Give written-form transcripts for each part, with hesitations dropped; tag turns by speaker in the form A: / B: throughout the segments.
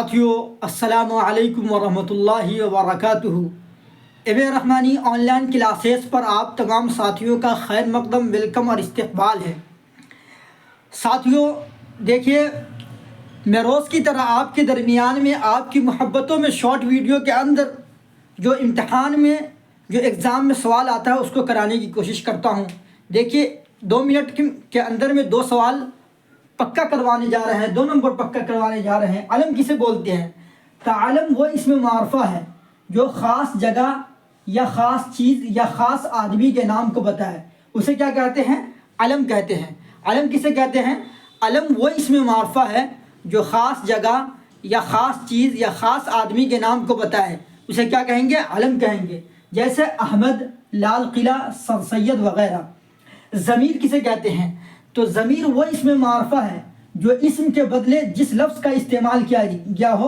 A: ساتھیو السلام علیکم ورحمۃ اللہ وبرکاتہ۔ اب رحمانی آن لائن کلاسز پر آپ تمام ساتھیوں کا خیر مقدم ویلکم اور استقبال ہے۔ ساتھیو دیکھیے، میں روز کی طرح آپ کے درمیان میں آپ کی محبتوں میں شارٹ ویڈیو کے اندر جو امتحان میں جو ایگزام میں سوال آتا ہے اس کو کرانے کی کوشش کرتا ہوں۔ دیکھیے 2 منٹ کے اندر میں 2 سوال پکا کروانے جا رہے ہیں، 2 نمبر پکا کروانے جا رہے ہیں۔ علم کسے بولتے ہیں؟ تعلم وہ اسم معرفہ ہے جو خاص جگہ یا خاص چیز یا خاص آدمی کے نام کو بتائے، اسے کیا کہتے ہیں؟ علم کہتے ہیں۔ علم کسے کہتے ہیں؟ علم وہ اسم معرفہ ہے جو خاص جگہ یا خاص چیز یا خاص آدمی کے نام کو بتائے، اسے کیا کہیں گے؟ علم کہیں گے۔ جیسے احمد، لال قلعہ، سر سید وغیرہ۔ ضمیر کسے کہتے ہیں؟ تو ضمیر وہ اسم معرفہ ہے جو اسم کے بدلے جس لفظ کا استعمال کیا گیا ہو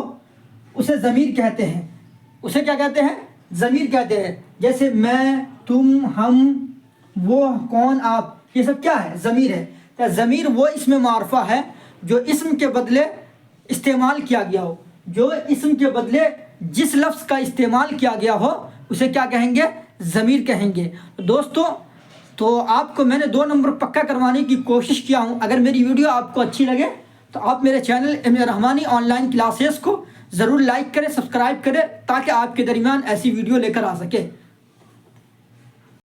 A: اسے ضمیر کہتے ہیں۔ اسے کیا کہتے ہیں؟ ضمیر کہتے ہیں۔ جیسے میں، تم، ہم، وہ، کون، آپ، یہ سب کیا ہے؟ ضمیر ہے۔ تو ضمیر وہ اسم معرفہ ہے جو اسم کے بدلے استعمال کیا گیا ہو، جو اسم کے بدلے جس لفظ کا استعمال کیا گیا ہو اسے کیا کہیں گے؟ ضمیر کہیں گے۔ دوستو، تو آپ کو میں نے 2 نمبر پکا کروانے کی کوشش کیا ہوں۔ اگر میری ویڈیو آپ کو اچھی لگے تو آپ میرے چینل ام رحمانی آن لائن کلاسز کو ضرور لائک کریں، سبسکرائب کریں، تاکہ آپ کے درمیان ایسی ویڈیو لے کر آ سکے۔